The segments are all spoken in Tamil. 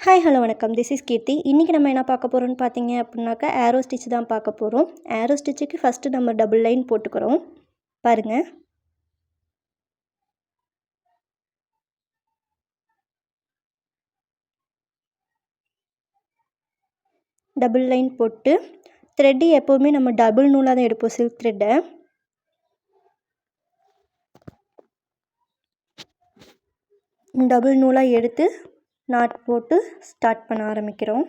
ஹாய் ஹலோ வணக்கம். திஸ் இஸ் கீர்த்தி. இன்றைக்கி நம்ம என்ன பார்க்க போகிறோம்னு பார்த்தீங்க அப்படின்னாக்கா ஏரோ ஸ்டிச் தான் பார்க்க போகிறோம். ஏரோ ஸ்டிச்சுக்கு ஃபஸ்ட்டு நம்ம டபுள் லைன் போட்டுக்கிறோம். பாருங்கள், டபுள் லைன் போட்டு த்ரெட்டு எப்போவுமே நம்ம டபுள் நூலாக தான் எடுப்போம். சில்க் த்ரெட்டை டபுள் நூலாக எடுத்து நாட் போட்டு ஸ்டார்ட் பண்ண ஆரம்பிக்கிறோம்.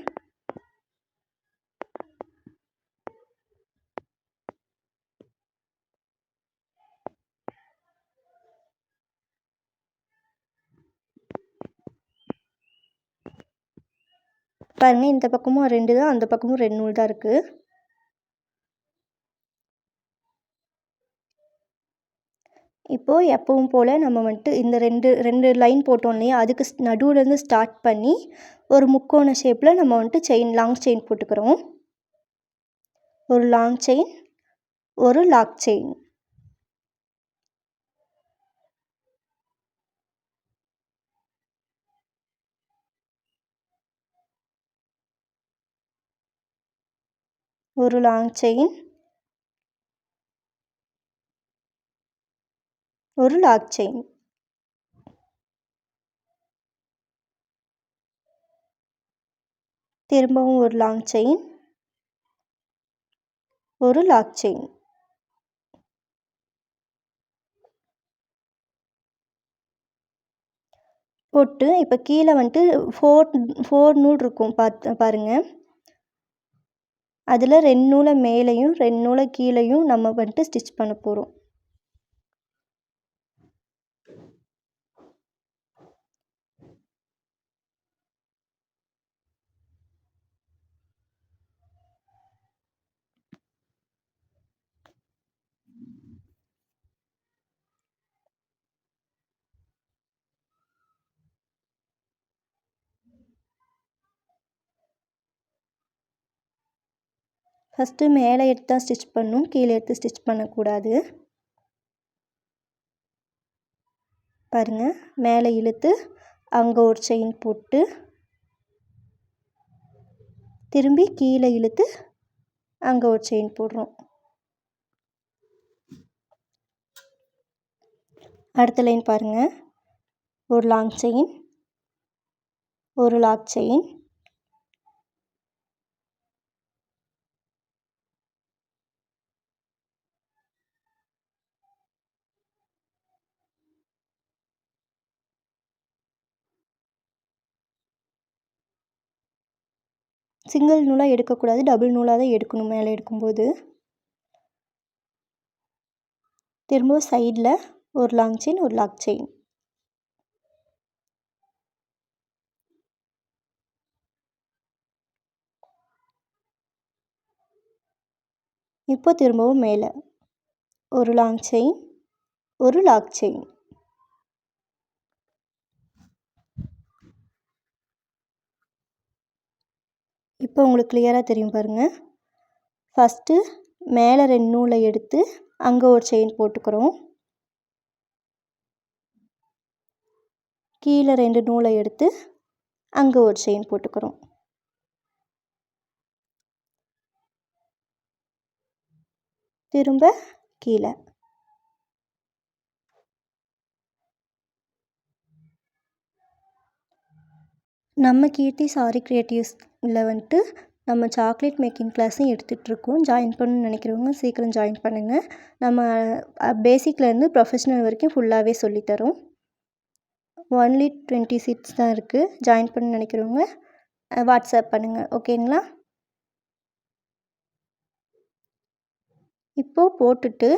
பாருங்கள், இந்த பக்கமும் 2 தான், அந்த பக்கமும் 2 நூல் தான் இருக்குது. இப்போது எப்பவும் போல் நம்ம வந்துட்டு இந்த ரெண்டு லைன் போட்டோம் இல்லையா, அதுக்கு நடுவுலேருந்து ஸ்டார்ட் பண்ணி ஒரு முக்கோண ஷேப்பில் நம்ம வந்துட்டு லாங் செயின் போட்டுக்கிறோம். ஒரு லாங் செயின், ஒரு லாக் செயின். ஒரு லாங் செயின், ஒரு லாக் செயின். திரும்பவும் ஒரு லாங் செயின், ஒரு லாக் செயின். போட்டு இப்போ கீழே வந்துட்டு ஃபோர் நூல் இருக்கும் பாருங்கள். அதில் 2 நூலை மேலேயும் 2 நூலை கீழேயும் நம்ம வந்துட்டு ஸ்டிச் பண்ண போகிறோம். ஃபஸ்ட்டு மேலே எடுத்து தான் ஸ்டிச் பண்ணணும், கீழே எடுத்து ஸ்டிச் பண்ணக்கூடாது. பாருங்கள், மேலே இழுத்து அங்கே ஒரு செயின் போட்டு திரும்பி கீழே இழுத்து அங்கே ஒரு செயின் போடுறோம். அடுத்த லைன் பாருங்கள், ஒரு லாங் செயின், ஒரு லாக் செயின், சிங்கிள் நூலாக எடுக்கக்கூடாது, டபுள் நூலாக தான் எடுக்கணும் மேலே எடுக்கும்போது. திரும்பவும் சைடில் ஒரு லாங் செயின், ஒரு லாக் செயின். இப்போ திரும்பவும் மேலே ஒரு லாங் செயின், ஒரு லாக் செயின். இப்போ உங்களுக்கு கிளியராக தெரியும் பாருங்கள். ஃபஸ்ட்டு மேலே 2 நூலை எடுத்து அங்கே ஒரு செயின் போட்டுக்கிறோம். கீழே 2 நூலை எடுத்து அங்கே ஒரு செயின் போட்டுக்கிறோம். திரும்ப கீழே. நம்ம கீர்த்தி சாரி கிரியேட்டிவ்ஸில் வந்துட்டு நம்ம சாக்லேட் மேக்கிங் கிளாஸும் எடுத்துகிட்ருக்கோம். ஜாயின் பண்ணணும்னு நினைக்கிறவங்க சீக்கிரம் ஜாயின் பண்ணுங்கள். நம்ம பேசிக்லேருந்து ப்ரொஃபஷ்னல் வரைக்கும் ஃபுல்லாகவே சொல்லித்தரோம். ஒன்லி 20 சீட்ஸ் தான் இருக்குது. ஜாயின் பண்ணணும்னு நினைக்கிறவங்க வாட்ஸ்அப் பண்ணுங்கள், ஓகேங்களா? இப்போது போட்டுட்டு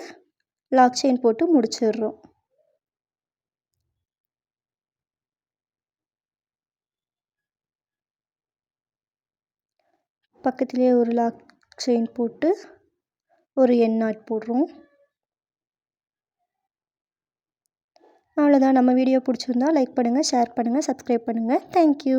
லாக் செயின் போட்டு முடிச்சிடுறோம். பக்கத்துலேயே ஒரு லாக் செயின் போட்டு ஒரு என் நாட் போடுறோம். அவ்வளோதான். நம்ம வீடியோ பிடிச்சிருந்தா லைக் பண்ணுங்கள், ஷேர் பண்ணுங்கள், சப்ஸ்கிரைப் பண்ணுங்கள். தேங்க்யூ.